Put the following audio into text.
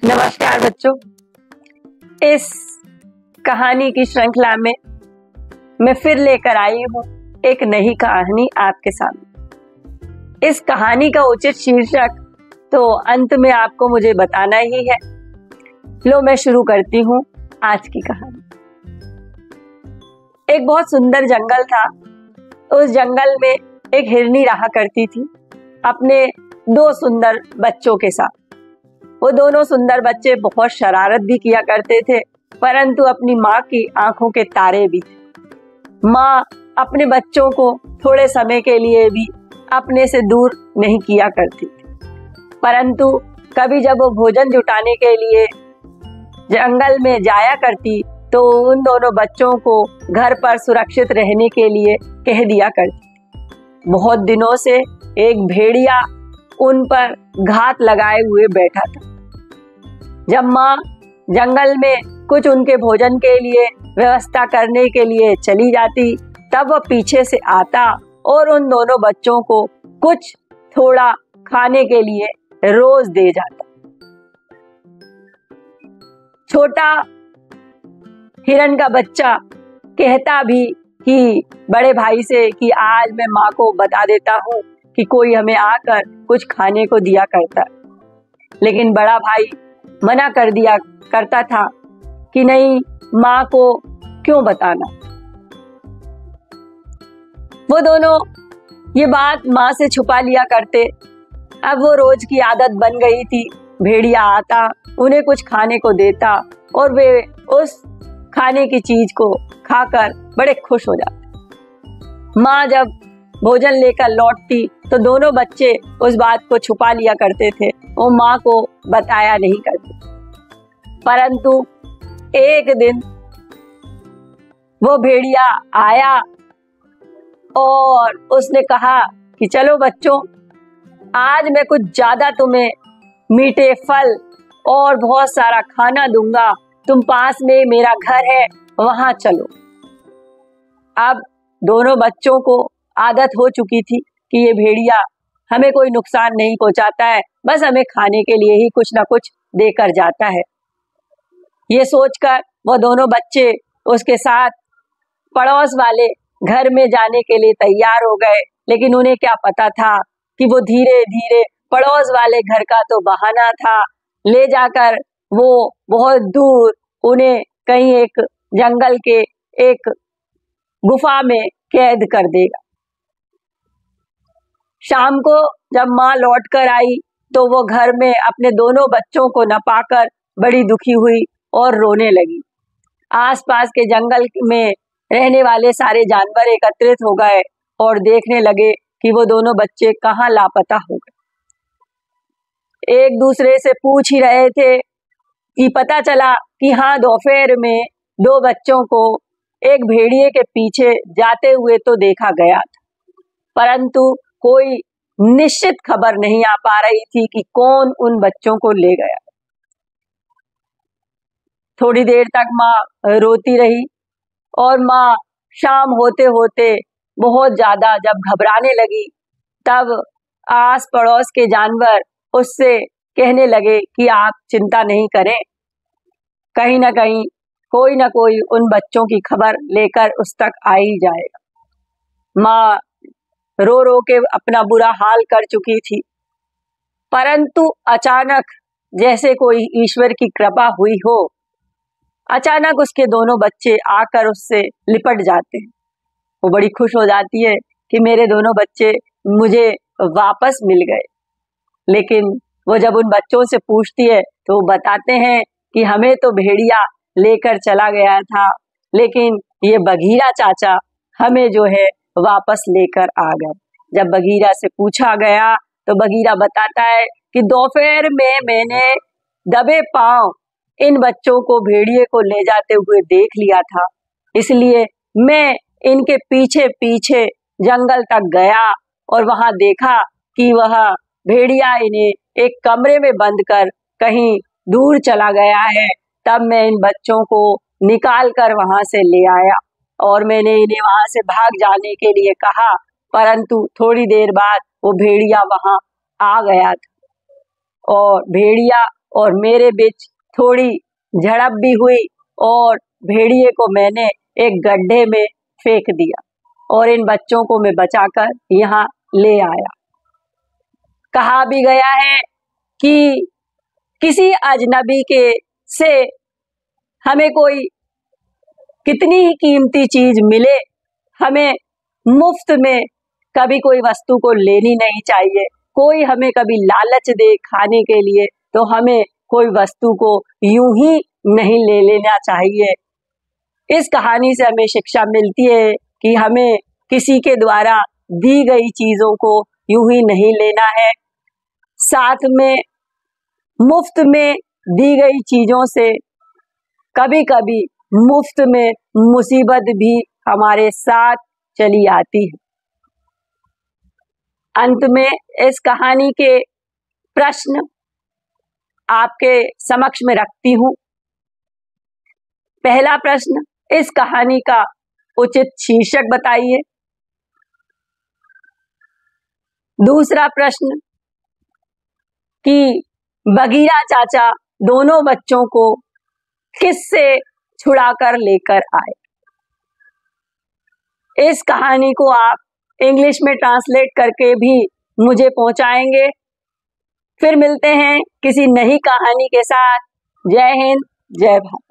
नमस्कार बच्चों, इस कहानी की श्रृंखला में मैं फिर लेकर आई हूँ एक नई कहानी आपके सामने। इस कहानी का उचित शीर्षक तो अंत में आपको मुझे बताना ही है। लो मैं शुरू करती हूँ आज की कहानी। एक बहुत सुंदर जंगल था। उस जंगल में एक हिरनी रहा करती थी अपने दो सुंदर बच्चों के साथ। वो दोनों सुंदर बच्चे बहुत शरारत भी किया करते थे, परंतु अपनी माँ की आंखों के तारे भी थे। माँ अपने बच्चों को थोड़े समय के लिए भी अपने से दूर नहीं किया करती थी, परंतु कभी जब वो भोजन जुटाने के लिए जंगल में जाया करती तो उन दोनों बच्चों को घर पर सुरक्षित रहने के लिए कह दिया करती। बहुत दिनों से एक भेड़िया उन पर घात लगाए हुए बैठा था। जब माँ जंगल में कुछ उनके भोजन के लिए व्यवस्था करने के लिए चली जाती, तब वह पीछे से आता और उन दोनों बच्चों को कुछ थोड़ा खाने के लिए रोज दे जाता। छोटा हिरन का बच्चा कहता भी कि बड़े भाई से कि आज मैं माँ को बता देता हूँ कि कोई हमें आकर कुछ खाने को दिया करता, लेकिन बड़ा भाई मना कर दिया करता था कि नहीं, माँ को क्यों बताना। वो दोनों ये बात माँ से छुपा लिया करते। अब वो रोज की आदत बन गई थी। भेड़िया आता, उन्हें कुछ खाने को देता और वे उस खाने की चीज को खाकर बड़े खुश हो जाते। माँ जब भोजन लेकर लौटती तो दोनों बच्चे उस बात को छुपा लिया करते थे, वो माँ को बताया नहीं करते। परंतु एक दिन वो भेड़िया आया और उसने कहा कि चलो बच्चों, आज मैं कुछ ज्यादा तुम्हें मीठे फल और बहुत सारा खाना दूंगा, तुम पास में मेरा घर है वहां चलो। अब दोनों बच्चों को आदत हो चुकी थी कि ये भेड़िया हमें कोई नुकसान नहीं पहुंचाता है, बस हमें खाने के लिए ही कुछ ना कुछ देकर जाता है। ये सोचकर वो दोनों बच्चे उसके साथ पड़ोस वाले घर में जाने के लिए तैयार हो गए, लेकिन उन्हें क्या पता था कि वो धीरे धीरे पड़ोस वाले घर का तो बहाना था, ले जाकर वो बहुत दूर उन्हें कहीं एक जंगल के एक गुफा में कैद कर देगा। शाम को जब माँ लौट कर आई तो वो घर में अपने दोनों बच्चों को न पाकर बड़ी दुखी हुई और रोने लगी। आसपास के जंगल में रहने वाले सारे जानवर एकत्रित हो गए और देखने लगे कि वो दोनों बच्चे कहाँ लापता हो गए। एक दूसरे से पूछ ही रहे थे कि पता चला कि हाँ, दोपहर में दो बच्चों को एक भेड़िए के पीछे जाते हुए तो देखा गया था, परंतु कोई निश्चित खबर नहीं आ पा रही थी कि कौन उन बच्चों को ले गया। थोड़ी देर तक माँ रोती रही और माँ शाम होते होते बहुत ज्यादा जब घबराने लगी, तब आस पड़ोस के जानवर उससे कहने लगे कि आप चिंता नहीं करें, कहीं ना कहीं कोई ना कोई उन बच्चों की खबर लेकर उस तक आ ही जाएगा। माँ रो रो के अपना बुरा हाल कर चुकी थी, परंतु अचानक जैसे कोई ईश्वर की कृपा हुई हो, अचानक उसके दोनों बच्चे आकर उससे लिपट जाते हैं। वो बड़ी खुश हो जाती है कि मेरे दोनों बच्चे मुझे वापस मिल गए, लेकिन वो जब उन बच्चों से पूछती है तो वो बताते हैं कि हमें तो भेड़िया लेकर चला गया था, लेकिन ये बघीरा चाचा हमें जो है वापस लेकर आ गए। जब बघीरा से पूछा गया तो बघीरा बताता है कि दोपहर में मैंने दबे पांव इन बच्चों को भेड़िए को ले जाते हुए देख लिया था, इसलिए मैं इनके पीछे पीछे जंगल तक गया और वहां देखा कि वह भेड़िया इन्हें एक कमरे में बंद कर कहीं दूर चला गया है। तब मैं इन बच्चों को निकाल कर वहां से ले आया और मैंने इन्हें वहां से भाग जाने के लिए कहा, परंतु थोड़ी देर बाद वो भेड़िया वहां आ गया था और भेड़िया और मेरे बीच थोड़ी झड़प भी हुई और भेड़िए को मैंने एक गड्ढे में फेंक दिया और इन बच्चों को मैं बचाकर यहाँ ले आया। कहा भी गया है कि किसी अजनबी के से हमें कोई कितनी ही कीमती चीज मिले, हमें मुफ्त में कभी कोई वस्तु को लेनी नहीं चाहिए। कोई हमें कभी लालच दे खाने के लिए तो हमें कोई वस्तु को यूं ही नहीं ले लेना चाहिए। इस कहानी से हमें शिक्षा मिलती है कि हमें किसी के द्वारा दी गई चीजों को यूं ही नहीं लेना है। साथ में मुफ्त में दी गई चीजों से कभी कभी मुफ्त में मुसीबत भी हमारे साथ चली आती है। अंत में इस कहानी के प्रश्न आपके समक्ष में रखती हूं। पहला प्रश्न, इस कहानी का उचित शीर्षक बताइए। दूसरा प्रश्न कि बगीरा चाचा दोनों बच्चों को किससे छुड़ाकर लेकर आए। इस कहानी को आप इंग्लिश में ट्रांसलेट करके भी मुझे पहुंचाएंगे। फिर मिलते हैं किसी नई कहानी के साथ। जय हिंद, जय भारत।